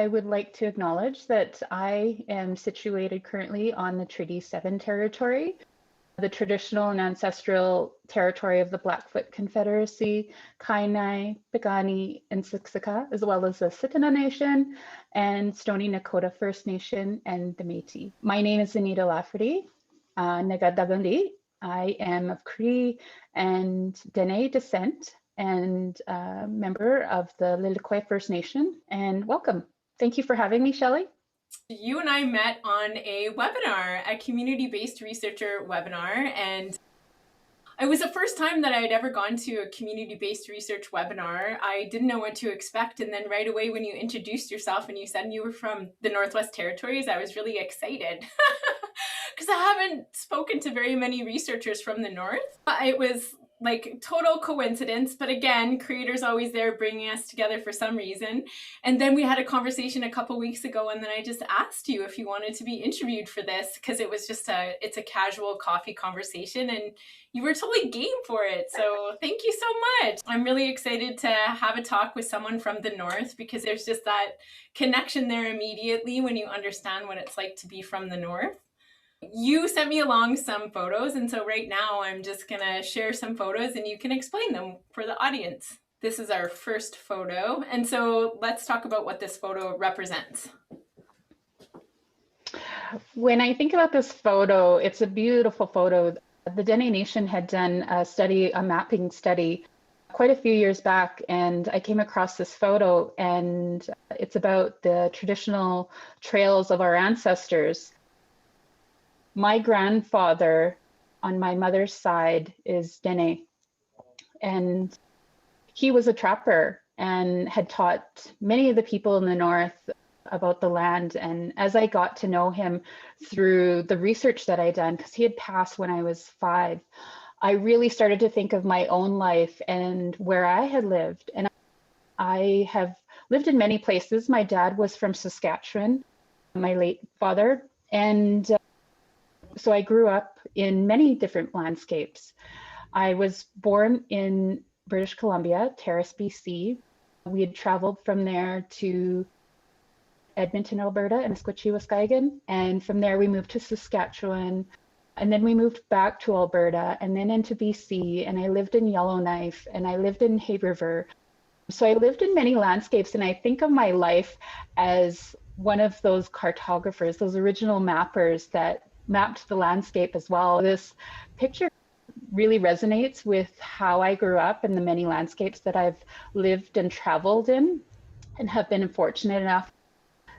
I would like to acknowledge that I am situated currently on the Treaty 7 territory, the traditional and ancestral territory of the Blackfoot Confederacy, Kainai, Piikani, and Siksika, as well as the Tsuut'ina Nation and Stoney Nakoda First Nation and the Métis. My name is Anita Lafferty, Nagadagandi. I am of Cree and Dene descent and a member of the Enoch First Nation, and welcome. Thank you for having me, Shelley. You and I met on a webinar, a community-based researcher webinar, and it was the first time that I had ever gone to a community-based research webinar. I didn't know what to expect, and then right away when you introduced yourself and you said you were from the Northwest Territories, I was really excited because I haven't spoken to very many researchers from the North. It was like total coincidence, but again, creators always there bringing us together for some reason. And then we had a conversation a couple weeks ago, and then I just asked you if you wanted to be interviewed for this, because it was just it's a casual coffee conversation, and you were totally game for it. So thank you so much. I'm really excited to have a talk with someone from the North, because there's just that connection there immediately when you understand what it's like to be from the North. You sent me along some photos, and so right now I'm just gonna share some photos and you can explain them for the audience. This is our first photo, and so let's talk about what this photo represents. When I think about this photo, it's a beautiful photo. The Dene Nation had done a study, a mapping study, quite a few years back, and I came across this photo, and it's about the traditional trails of our ancestors. My grandfather on my mother's side is Dene, and he was a trapper and had taught many of the people in the North about the land. And as I got to know him through the research that I'd done, because he had passed when I was 5, I really started to think of my own life and where I had lived. And I have lived in many places. My dad was from Saskatchewan, my late father, and so I grew up in many different landscapes. I was born in British Columbia, Terrace, BC. We had traveled from there to Edmonton, Alberta, and Esquatchie-Waskahigan. And from there we moved to Saskatchewan. And then we moved back to Alberta and then into BC. And I lived in Yellowknife and I lived in Hay River. So I lived in many landscapes, and I think of my life as one of those cartographers, those original mappers that mapped the landscape as well. This picture really resonates with how I grew up and the many landscapes that I've lived and traveled in and have been fortunate enough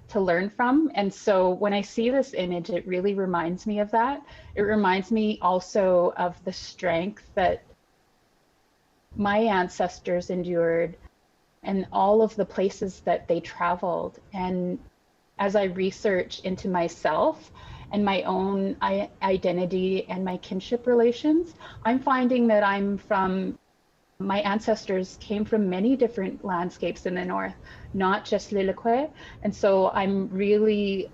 to learn from. And so when I see this image, it really reminds me of that. It reminds me also of the strength that my ancestors endured and all of the places that they traveled. And as I research into myself and my own identity and my kinship relations, I'm finding that my ancestors came from many different landscapes in the North, not just Lilekwe. And so I'm really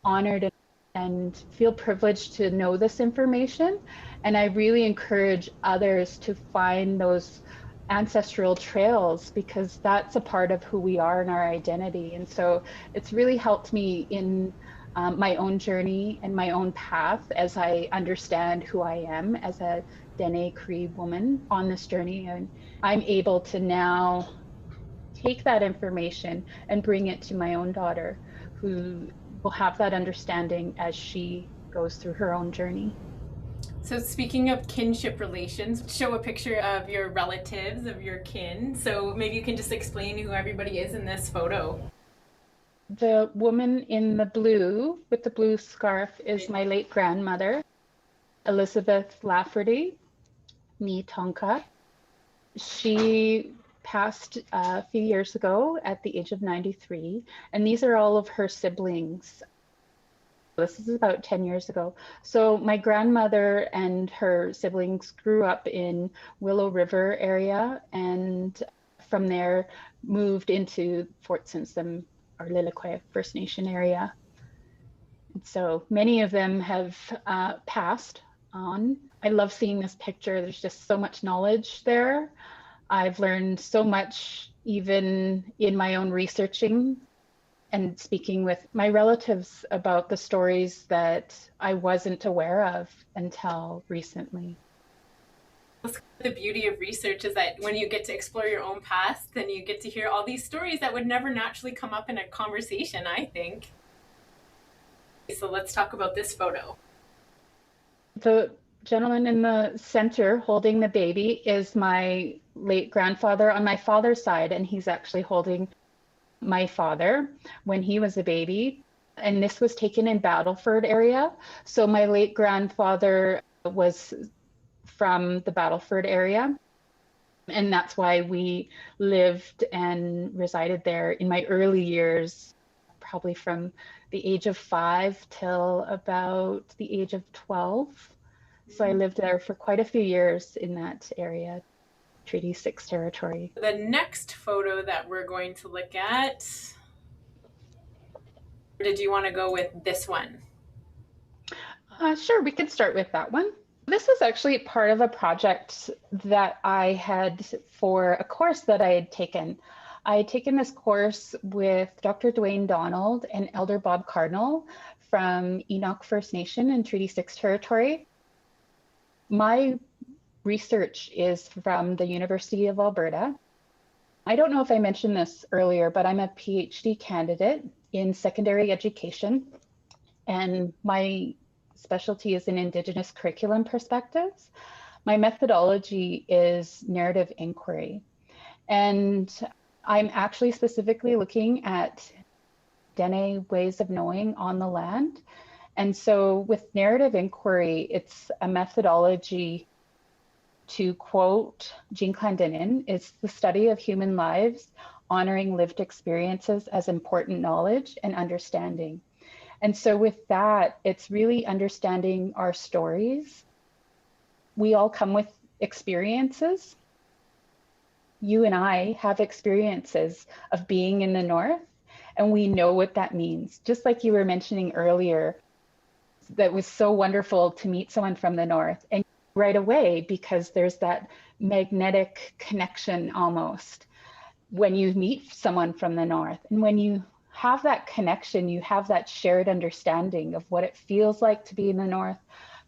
honored and feel privileged to know this information. And I really encourage others to find those ancestral trails, because that's a part of who we are and our identity. And so it's really helped me in my own journey and my own path as I understand who I am as a Dene Cree woman on this journey. And I'm able to now take that information and bring it to my own daughter, who will have that understanding as she goes through her own journey. So speaking of kinship relations, show a picture of your relatives, of your kin. So maybe you can just explain who everybody is in this photo. The woman in the blue with the blue scarf is my late grandmother, Elizabeth Lafferty, Ni Tonka. She passed a few years ago at the age of 93, and these are all of her siblings. This is about 10 years ago. So my grandmother and her siblings grew up in Willow River area, and from there moved into Fort Simpson, or Lilekwe First Nation area. And so many of them have passed on. I love seeing this picture. There's just so much knowledge there. I've learned so much even in my own researching. and speaking with my relatives about the stories that I wasn't aware of until recently. The beauty of research is that when you get to explore your own past, then you get to hear all these stories that would never naturally come up in a conversation, I think. So let's talk about this photo. The gentleman in the center holding the baby is my late grandfather on my father's side, and he's actually holding my father when he was a baby. And this was taken in Battleford area. So my late grandfather was from the Battleford area. And that's why we lived and resided there in my early years, probably from the age of 5 till about the age of 12. So I lived there for quite a few years in that area, Treaty 6 territory. The next photo that we're going to look at, or did you want to go with this one? Sure, we could start with that one. This was actually part of a project that I had for a course that I had taken. I had taken this course with Dr. Dwayne Donald and Elder Bob Cardinal from Enoch First Nation in Treaty 6 territory. My research is from the University of Alberta. I don't know if I mentioned this earlier, but I'm a PhD candidate in secondary education, and my specialty is in Indigenous curriculum perspectives. My methodology is narrative inquiry, and I'm actually specifically looking at Dene ways of knowing on the land. And so with narrative inquiry, it's a methodology, to quote Jean Clendenin, it's the study of human lives, honoring lived experiences as important knowledge and understanding. And so with that, it's really understanding our stories. We all come with experiences. You and I have experiences of being in the North, and we know what that means. Just like you were mentioning earlier, that was so wonderful to meet someone from the North, and right away, because there's that magnetic connection almost when you meet someone from the North. And when you have that connection, you have that shared understanding of what it feels like to be in the North,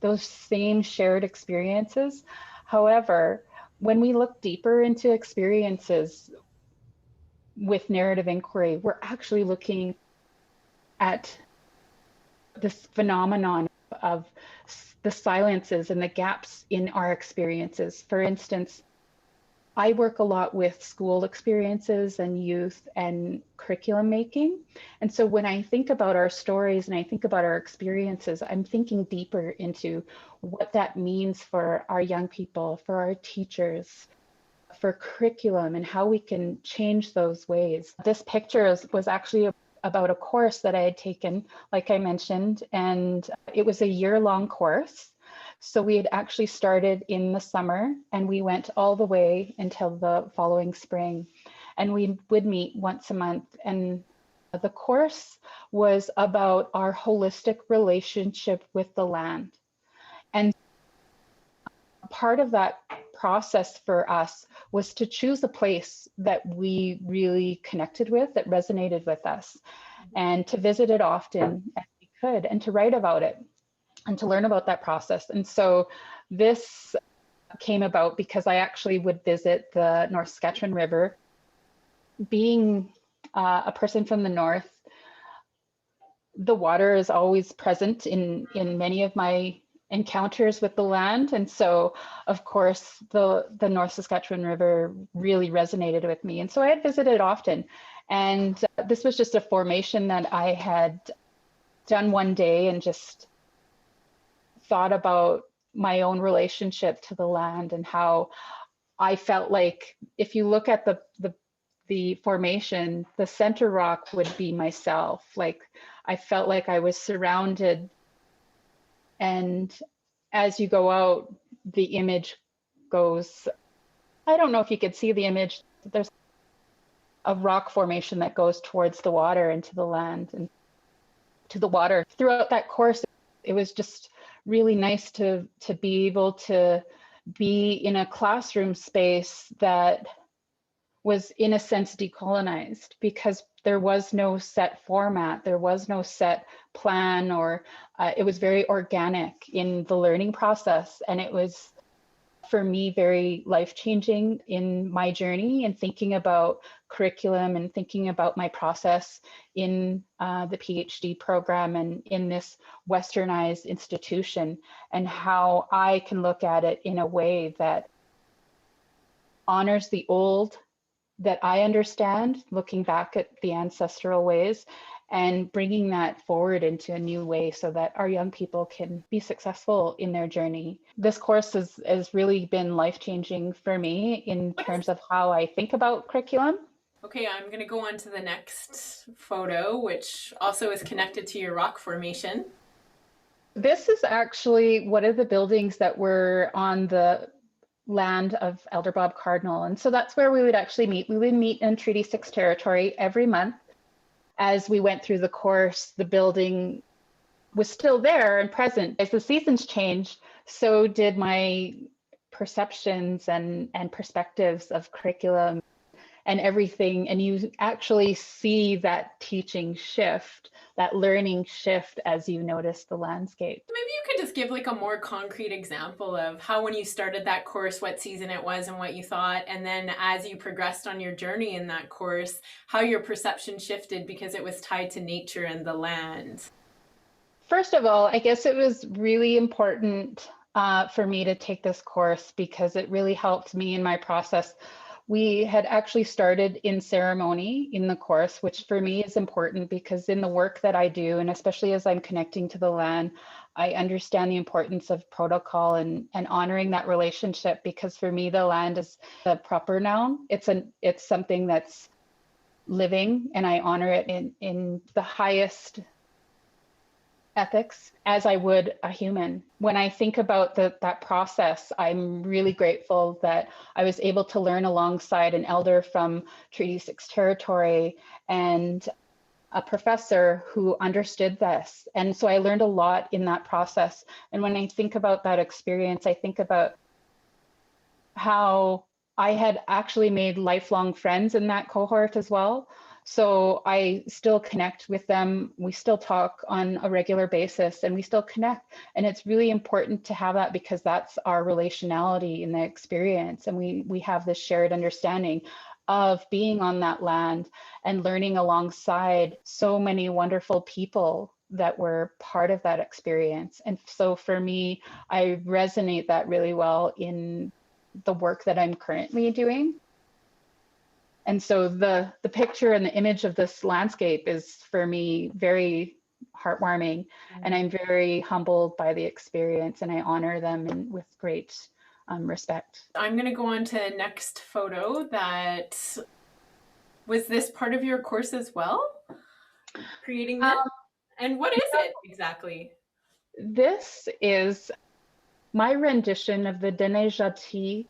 those same shared experiences. However, when we look deeper into experiences with narrative inquiry, we're actually looking at this phenomenon of the silences and the gaps in our experiences. For instance, I work a lot with school experiences and youth and curriculum making. And so when I think about our stories and I think about our experiences, I'm thinking deeper into what that means for our young people, for our teachers, for curriculum, and how we can change those ways. This picture was actually about a course that I had taken, like I mentioned, and it was a year-long course. So we had actually started in the summer and we went all the way until the following spring. And we would meet once a month. And the course was about our holistic relationship with the land. And part of that process for us was to choose a place that we really connected with, that resonated with us, and to visit it often as we could, and to write about it, and to learn about that process. And so this came about because I actually would visit the North Saskatchewan River. Being a person from the North, the water is always present in many of my encounters with the land. And so, of course, the North Saskatchewan River really resonated with me. And so I had visited often. And this was just a formation that I had done one day and just thought about my own relationship to the land and how I felt like if you look at the formation, the center rock would be myself. Like I felt like I was surrounded, and as you go out, the image goes, I don't know if you could see the image, there's a rock formation that goes towards the water and to the land and to the water. Throughout that course, it was just really nice to be able to be in a classroom space that was in a sense decolonized, because there was no set format, there was no set plan, or it was very organic in the learning process. And it was, for me, very life-changing in my journey and thinking about curriculum and thinking about my process in the PhD program and in this westernized institution, and how I can look at it in a way that honors the old that I understand, looking back at the ancestral ways and bringing that forward into a new way so that our young people can be successful in their journey. This course has really been life-changing for me in terms of how I think about curriculum. Okay, I'm going to go on to the next photo, which also is connected to your rock formation. This is actually one of the buildings that were on the land of Elder Bob Cardinal. And so that's where we would actually meet. We would meet in Treaty 6 territory every month. As we went through the course, the building was still there and present. As the seasons changed, so did my perceptions and perspectives of curriculum and everything. And you actually see that teaching shift, that learning shift as you notice the landscape. Maybe you could just give like a more concrete example of how, when you started that course, what season it was and what you thought, and then as you progressed on your journey in that course, how your perception shifted because it was tied to nature and the land. First of all, I guess it was really important for me to take this course because it really helped me in my process. We had actually started in ceremony in the course, which for me is important because in the work that I do, and especially as I'm connecting to the land, I understand the importance of protocol and honoring that relationship, because for me, the land is the proper noun. It's something that's living, and I honor it in the highest ethics as I would a human. When I think about that process, I'm really grateful that I was able to learn alongside an elder from Treaty 6 territory and a professor who understood this. And so I learned a lot in that process. And when I think about that experience, I think about how I had actually made lifelong friends in that cohort as well. So I still connect with them. We still talk on a regular basis and we still connect. And it's really important to have that because that's our relationality in the experience. And we have this shared understanding of being on that land and learning alongside so many wonderful people that were part of that experience. And so for me, I resonate that really well in the work that I'm currently doing. And so the picture and the image of this landscape is for me very heartwarming, and I'm very humbled by the experience, and I honor them with great respect. I'm going to go on to the next photo. Was this part of your course as well? Creating this? And what is it exactly? This is my rendition of the Dene Zhatie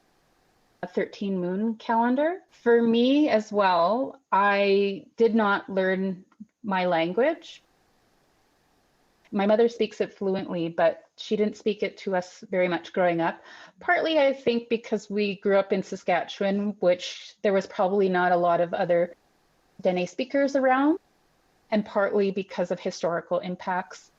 13 moon calendar. For me as well, I did not learn my language. My mother speaks it fluently, but she didn't speak it to us very much growing up. Partly, I think, because we grew up in Saskatchewan, which there was probably not a lot of other Dene speakers around, and partly because of historical impacts.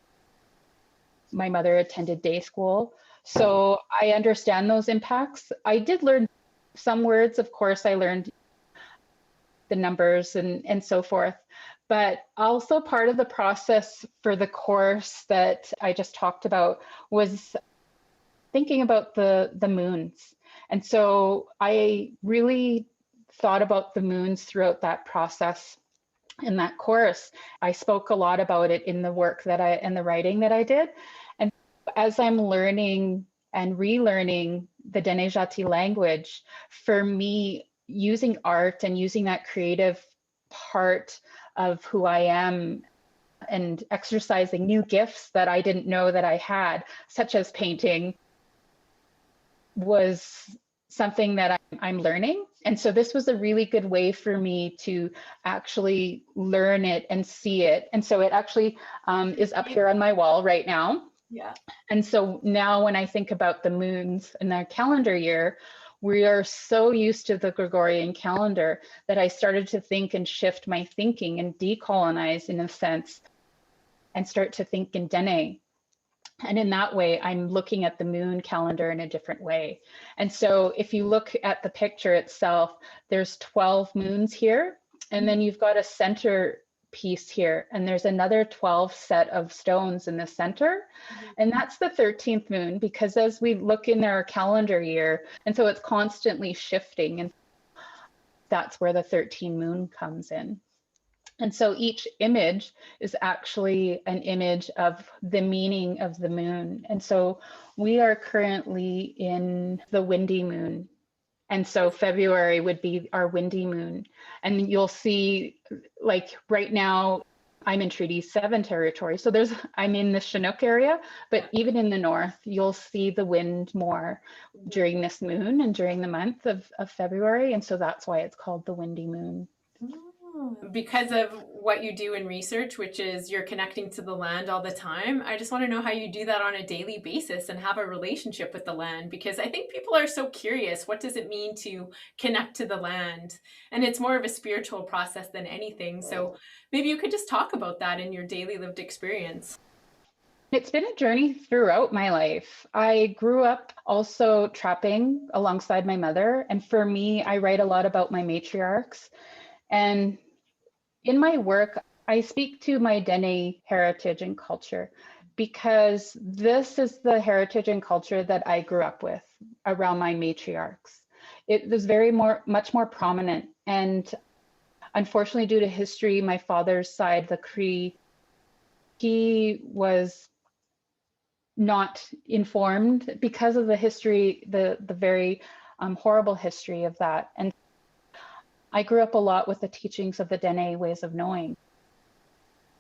My mother attended day school, so I understand those impacts. I did learn some words, of course. I learned the numbers and so forth, but also part of the process for the course that I just talked about was thinking about the moons. And so I really thought about the moons throughout that process in that course. I spoke a lot about it in the work and the writing that I did. And as I'm learning and relearning the Dene Zhatie language, for me, using art and using that creative part of who I am and exercising new gifts that I didn't know that I had, such as painting, was something that I'm learning. And so this was a really good way for me to actually learn it and see it. And so it actually is up here on my wall right now. Yeah. And so now when I think about the moons in the calendar year, We are so used to the Gregorian calendar that I started to think and shift my thinking and decolonize in a sense and start to think in Dene. And in that way, I'm looking at the moon calendar in a different way. And so if you look at the picture itself, there's 12 moons here, and then you've got a center piece here, and there's another 12 set of stones in the center. And that's the 13th moon, because as we look in our calendar year, and so it's constantly shifting, and that's where the 13 moon comes in. And so each image is actually an image of the meaning of the moon. And so we are currently in the windy moon. And so February would be our windy moon. And you'll see, like right now, I'm in Treaty 7 territory. So I'm in the Chinook area, but even in the north, you'll see the wind more during this moon and during the month of February. And so that's why it's called the windy moon. Because of what you do in research, which is you're connecting to the land all the time, I just want to know how you do that on a daily basis and have a relationship with the land, because I think people are so curious. What does it mean to connect to the land? And it's more of a spiritual process than anything. So maybe you could just talk about that in your daily lived experience. It's been a journey throughout my life. I grew up also trapping alongside my mother. And for me, I write a lot about my matriarchs. And in my work, I speak to my Dene heritage and culture because this is the heritage and culture that I grew up with around my matriarchs. It was much more prominent. And unfortunately, due to history, my father's side, the Cree, he was not informed because of the history, the very horrible history of that. And I grew up a lot with the teachings of the Dene ways of knowing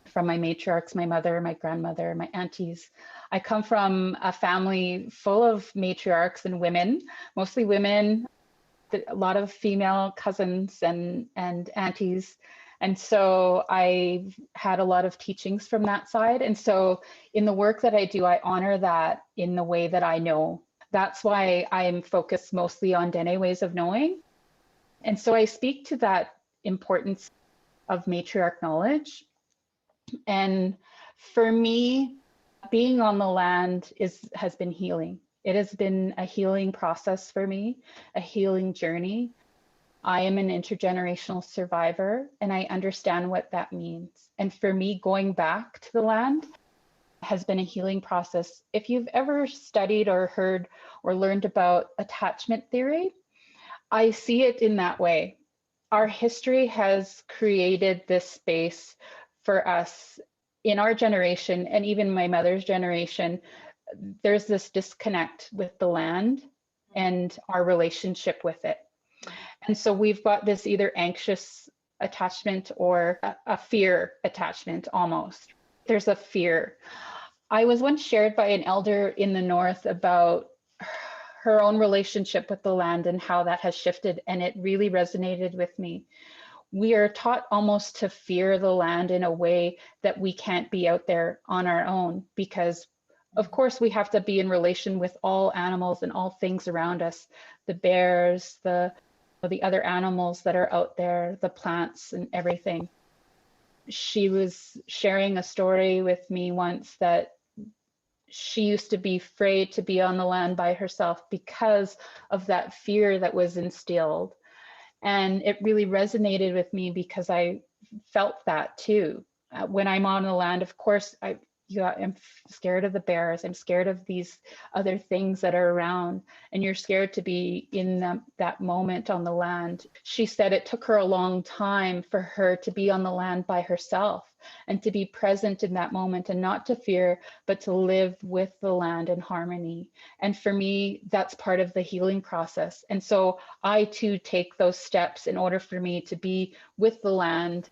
from my matriarchs, my mother, my grandmother, my aunties. I come from a family full of matriarchs and women, mostly women, a lot of female cousins and aunties. And so I had a lot of teachings from that side. And so in the work that I do, I honor that in the way that I know. That's why I'm focused mostly on Dene ways of knowing. And so I speak to that importance of matriarch knowledge. And for me, being on the land has been healing. It has been a healing process for me, a healing journey. I am an intergenerational survivor, and I understand what that means. And for me, going back to the land has been a healing process. If you've ever studied or heard or learned about attachment theory, I see it in that way. Our history has created this space for us in our generation, and even my mother's generation. There's this disconnect with the land and our relationship with it. And so we've got this either anxious attachment or a fear attachment almost. There's a fear. I was once shared by an elder in the north about her own relationship with the land and how that has shifted, and it really resonated with me. We are taught almost to fear the land in a way that we can't be out there on our own, because of course we have to be in relation with all animals and all things around us, the bears, the other animals that are out there, the plants and everything. She was sharing a story with me once that she used to be afraid to be on the land by herself because of that fear that was instilled. And it really resonated with me because I felt that too. When I'm on the land, of course, I'm scared of the bears. I'm scared of these other things that are around, and you're scared to be in that moment on the land. She said it took her a long time for her to be on the land by herself and to be present in that moment and not to fear, but to live with the land in harmony. And for me, that's part of the healing process. And so I too take those steps in order for me to be with the land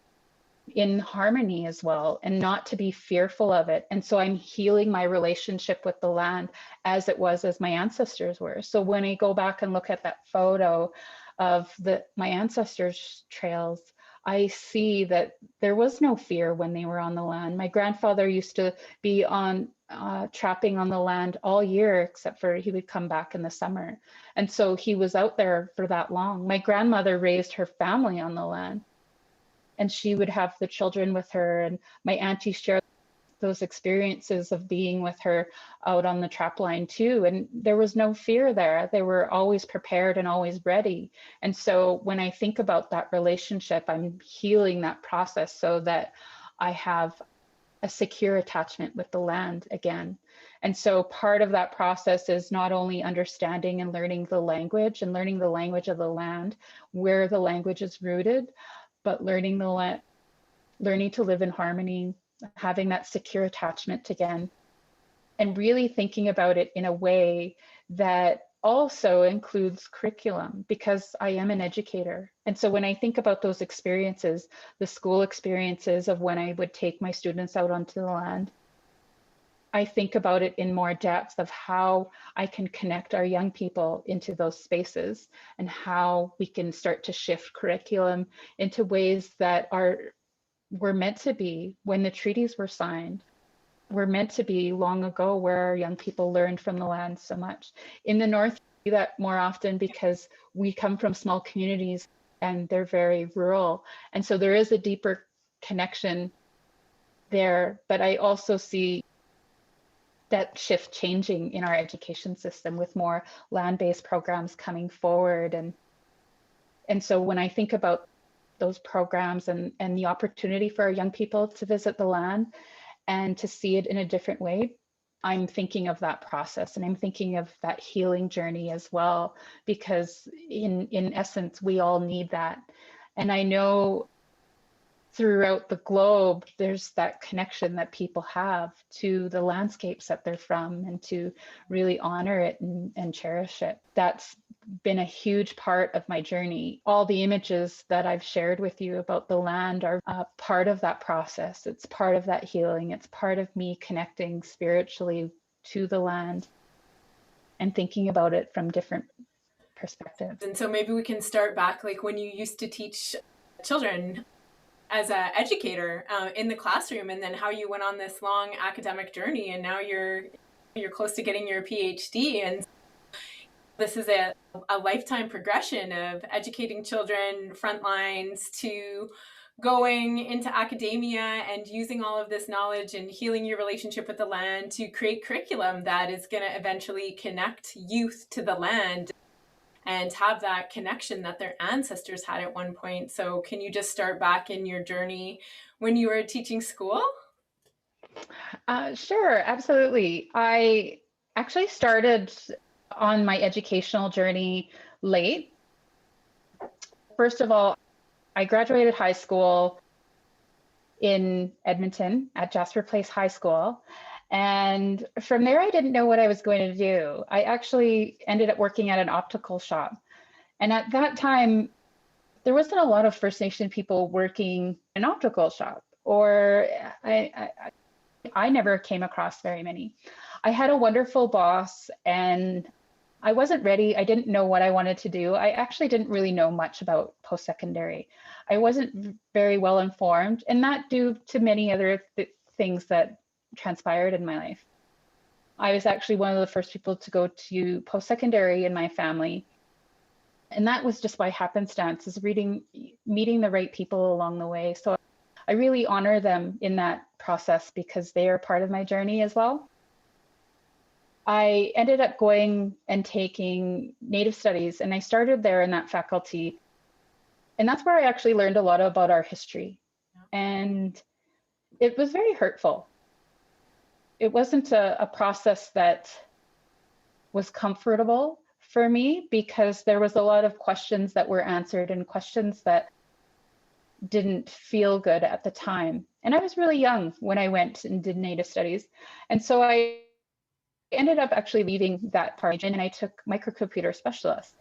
in harmony as well, and not to be fearful of it. And so I'm healing my relationship with the land as it was as my ancestors were. So when I go back and look at that photo of my ancestors' trails, I see that there was no fear when they were on the land. My grandfather used to be on trapping on the land all year, except for he would come back in the summer. And so he was out there for that long. My grandmother raised her family on the land, and she would have the children with her. And my auntie shared those experiences of being with her out on the trap line too. And there was no fear there. They were always prepared and always ready. And so when I think about that relationship, I'm healing that process so that I have a secure attachment with the land again. And so part of that process is not only understanding and learning the language and learning the language of the land, where the language is rooted, but learning to live in harmony, having that secure attachment again, and really thinking about it in a way that also includes curriculum, because I am an educator. And so when I think about those experiences, the school experiences of when I would take my students out onto the land, I think about it in more depth of how I can connect our young people into those spaces and how we can start to shift curriculum into ways that were meant to be when the treaties were signed, were meant to be long ago, where our young people learned from the land so much. In the North, we do that more often because we come from small communities and they're very rural. And so there is a deeper connection there, but I also see that shift changing in our education system with more land-based programs coming forward. And so when I think about those programs and the opportunity for our young people to visit the land and to see it in a different way, I'm thinking of that process, and I'm thinking of that healing journey as well, because in essence, we all need that. And I know throughout the globe, there's that connection that people have to the landscapes that they're from, and to really honor it and cherish it. That's been a huge part of my journey. All the images that I've shared with you about the land are part of that process. It's part of that healing. It's part of me connecting spiritually to the land and thinking about it from different perspectives. And so maybe we can start back, like when you used to teach children as an educator in the classroom, and then how you went on this long academic journey, and now you're close to getting your PhD. And this is a lifetime progression of educating children, front lines, to going into academia and using all of this knowledge and healing your relationship with the land to create curriculum that is going to eventually connect youth to the land and have that connection that their ancestors had at one point. So can you just start back in your journey when you were teaching school? Sure, absolutely. I actually started on my educational journey late. First of all, I graduated high school in Edmonton at Jasper Place High School. And from there, I didn't know what I was going to do. I actually ended up working at an optical shop. And at that time, there wasn't a lot of First Nation people working in an optical shop, or I never came across very many. I had a wonderful boss, and I wasn't ready. I didn't know what I wanted to do. I actually didn't really know much about post-secondary. I wasn't very well informed, and that due to many other things that transpired in my life. I was actually one of the first people to go to post-secondary in my family. And that was just by happenstance, is meeting the right people along the way. So I really honor them in that process because they are part of my journey as well. I ended up going and taking Native Studies, and I started there in that faculty. And that's where I actually learned a lot about our history. And it was very hurtful. It wasn't a process that was comfortable for me, because there was a lot of questions that were answered and questions that didn't feel good at the time. And I was really young when I went and did Native Studies. And so I ended up actually leaving that part, and I took microcomputer specialist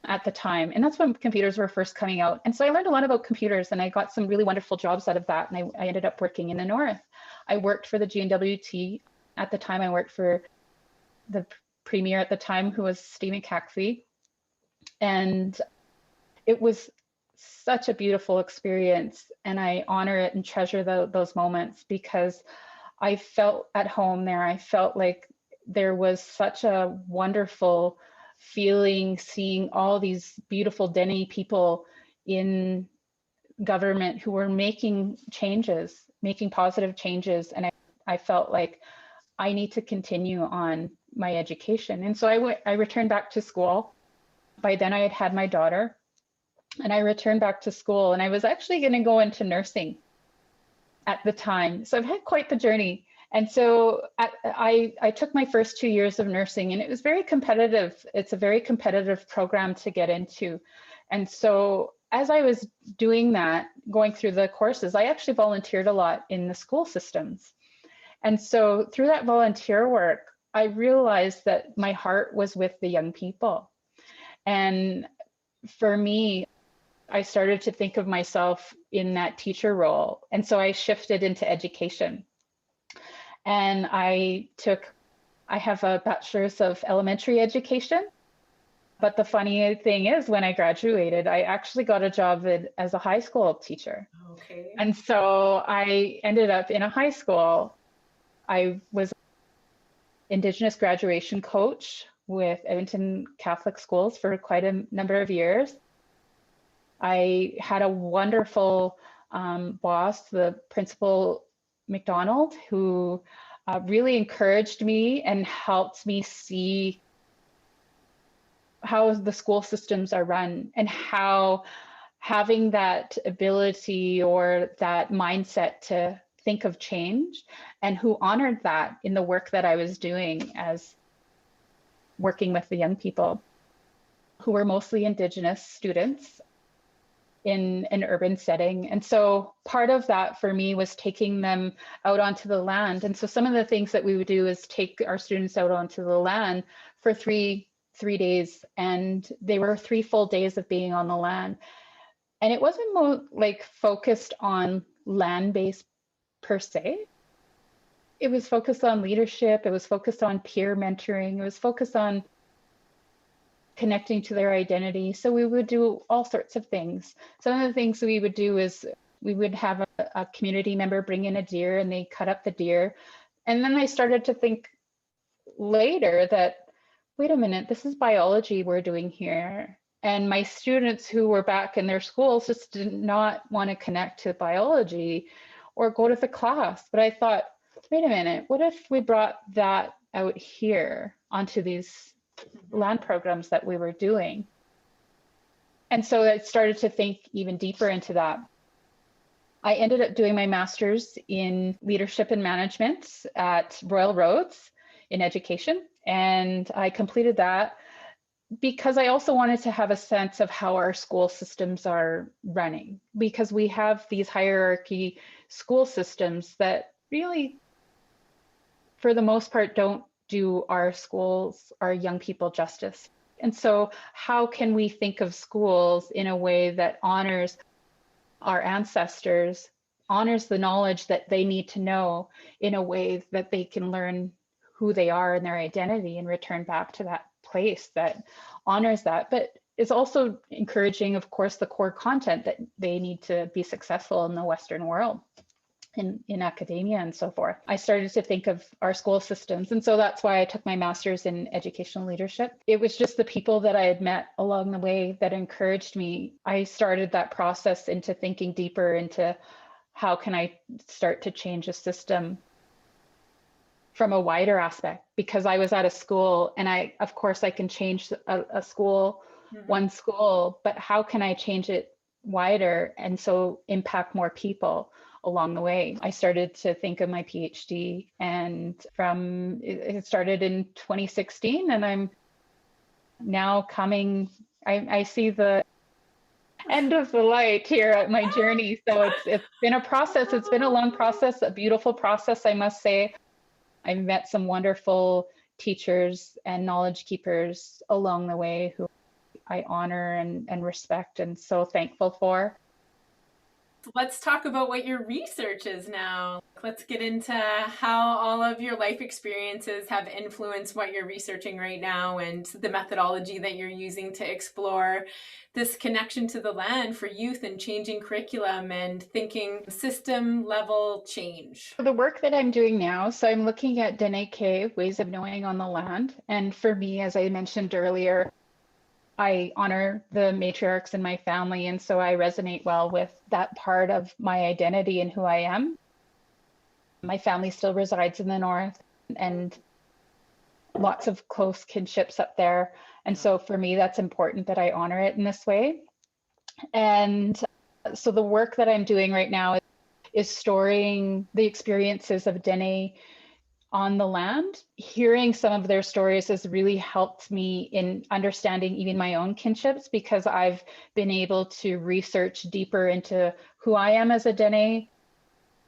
at the time. And that's when computers were first coming out. And so I learned a lot about computers, and I got some really wonderful jobs out of that. And I ended up working in the North. I worked for the GNWT. At the time, I worked for the premier at the time, who was Dene K'ee. And it was such a beautiful experience. And I honor it and treasure those moments, because I felt at home there. I felt like there was such a wonderful feeling seeing all these beautiful Dene people in government who were making changes, making positive changes. And I felt like I need to continue on my education. And so I returned back to school. By then I had had my daughter, and I returned back to school, and I was actually going to go into nursing at the time. So I've had quite the journey. And so I took my first 2 years of nursing, and it was very competitive. It's a very competitive program to get into. And so as I was doing that, going through the courses, I actually volunteered a lot in the school systems. And so through that volunteer work, I realized that my heart was with the young people. And for me, I started to think of myself in that teacher role. And so I shifted into education. And I have a bachelor's of elementary education. But the funny thing is, when I graduated, I actually got a job as a high school teacher. Okay. And so I ended up in a high school. I was Indigenous graduation coach with Edmonton Catholic schools for quite a number of years. I had a wonderful boss, the principal McDonald, who really encouraged me and helped me see how the school systems are run, and how having that ability or that mindset to think of change, and who honored that in the work that I was doing as working with the young people who were mostly Indigenous students in an urban setting. And so part of that for me was taking them out onto the land. And so some of the things that we would do is take our students out onto the land for three days, and they were 3 full days of being on the land. And it wasn't like focused on land-based per se. It was focused on leadership. It was focused on peer mentoring. It was focused on connecting to their identity. So we would do all sorts of things. Some of the things we would do is we would have a community member bring in a deer, and they cut up the deer. And then I started to think later that, wait a minute, this is biology we're doing here. And my students who were back in their schools just did not want to connect to biology or go to the class. But I thought, wait a minute, what if we brought that out here onto these land programs that we were doing? And so I started to think even deeper into that. I ended up doing my master's in leadership and management at Royal Roads in education. And I completed that because I also wanted to have a sense of how our school systems are running, because we have these hierarchy school systems that really, for the most part, don't do our schools, our young people justice. And so how can we think of schools in a way that honors our ancestors, honors the knowledge that they need to know in a way that they can learn who they are and their identity and return back to that place that honors that, but is also encouraging, of course, the core content that they need to be successful in the Western world, in academia and so forth. I started to think of our school systems. And so that's why I took my master's in educational leadership. It was just the people that I had met along the way that encouraged me. I started that process into thinking deeper into how can I start to change a system from a wider aspect, because I was at a school, and of course I can change a school, one school, but how can I change it wider and so impact more people along the way? I started to think of my PhD, and it started in 2016, and I'm now I see the end of the light here at my journey. So it's been a process. It's been a long process, a beautiful process, I must say. I've met some wonderful teachers and knowledge keepers along the way who I honor and respect, and so thankful for. Let's talk about what your research is now. Let's get into how all of your life experiences have influenced what you're researching right now and the methodology that you're using to explore this connection to the land for youth and changing curriculum and thinking system level change. The work that I'm doing now, so I'm looking at Dene K'ee, ways of knowing on the land. And for me, as I mentioned earlier, I honor the matriarchs in my family, and so I resonate well with that part of my identity and who I am. My family still resides in the north, and lots of close kinships up there. And so for me, that's important that I honor it in this way. And so the work that I'm doing right now is storing the experiences of Dene on the land. Hearing some of their stories has really helped me in understanding even my own kinships, because I've been able to research deeper into who I am as a Dene,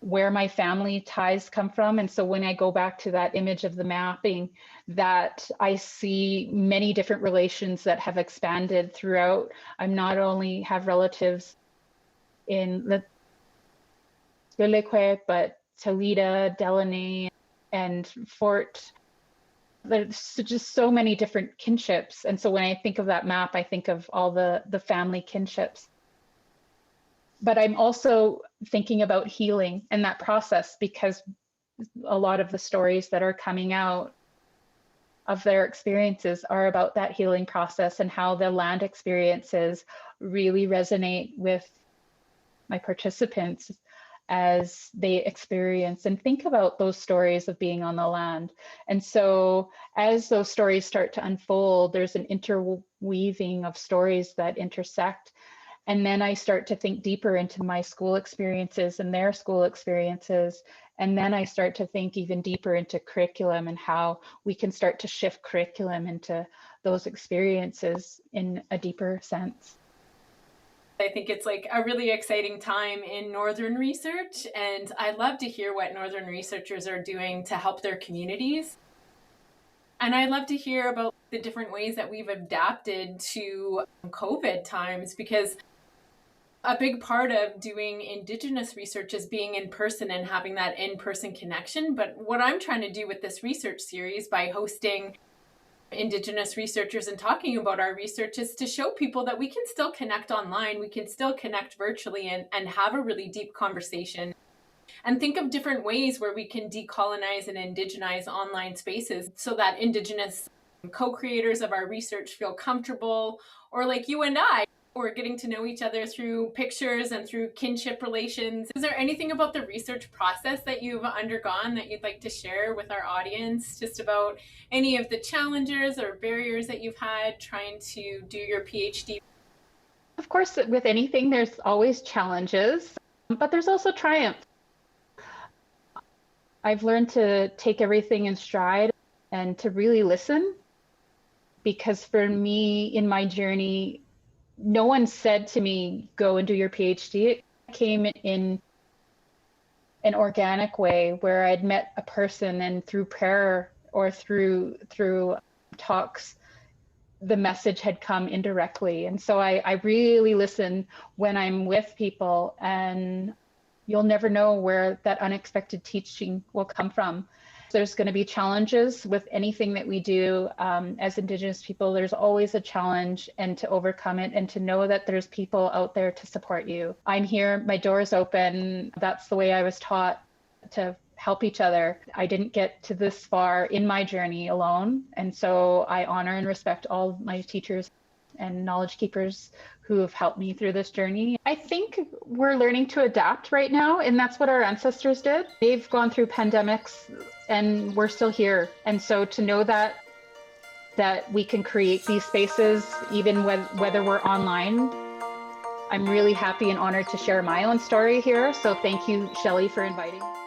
where my family ties come from. And so when I go back to that image of the mapping, that I see many different relations that have expanded throughout. I not only have relatives in the Lelequec, but Toledo, Delaney, and Fort. There's just so many different kinships. And so when I think of that map, I think of all the family kinships. But I'm also thinking about healing and that process, because a lot of the stories that are coming out of their experiences are about that healing process and how the land experiences really resonate with my participants as they experience and think about those stories of being on the land. And so as those stories start to unfold, there's an interweaving of stories that intersect. And then I start to think deeper into my school experiences and their school experiences. And then I start to think even deeper into curriculum and how we can start to shift curriculum into those experiences in a deeper sense. I think it's like a really exciting time in Northern research, and I'd love to hear what Northern researchers are doing to help their communities. And I'd love to hear about the different ways that we've adapted to COVID times, because a big part of doing Indigenous research is being in person and having that in-person connection. But what I'm trying to do with this research series by hosting Indigenous researchers and talking about our research is to show people that we can still connect online, we can still connect virtually and have a really deep conversation and think of different ways where we can decolonize and indigenize online spaces so that Indigenous co-creators of our research feel comfortable, or like you and I, we're getting to know each other through pictures and through kinship relations. Is there anything about the research process that you've undergone that you'd like to share with our audience, just about any of the challenges or barriers that you've had trying to do your PhD? Of course, with anything, there's always challenges, but there's also triumph. I've learned to take everything in stride and to really listen, because for me, in my journey, no one said to me, go and do your PhD. It came in an organic way where I'd met a person, and through prayer or through talks, the message had come indirectly. And so I really listen when I'm with people, and you'll never know where that unexpected teaching will come from. There's going to be challenges with anything that we do as Indigenous people. There's always a challenge, and to overcome it and to know that there's people out there to support you. I'm here, my door is open. That's the way I was taught to help each other. I didn't get to this far in my journey alone. And so I honor and respect all my teachers and knowledge keepers who have helped me through this journey. I think we're learning to adapt right now, and that's what our ancestors did. They've gone through pandemics and we're still here. And so to know that we can create these spaces, even whether we're online, I'm really happy and honored to share my own story here. So thank you, Shelley, for inviting me.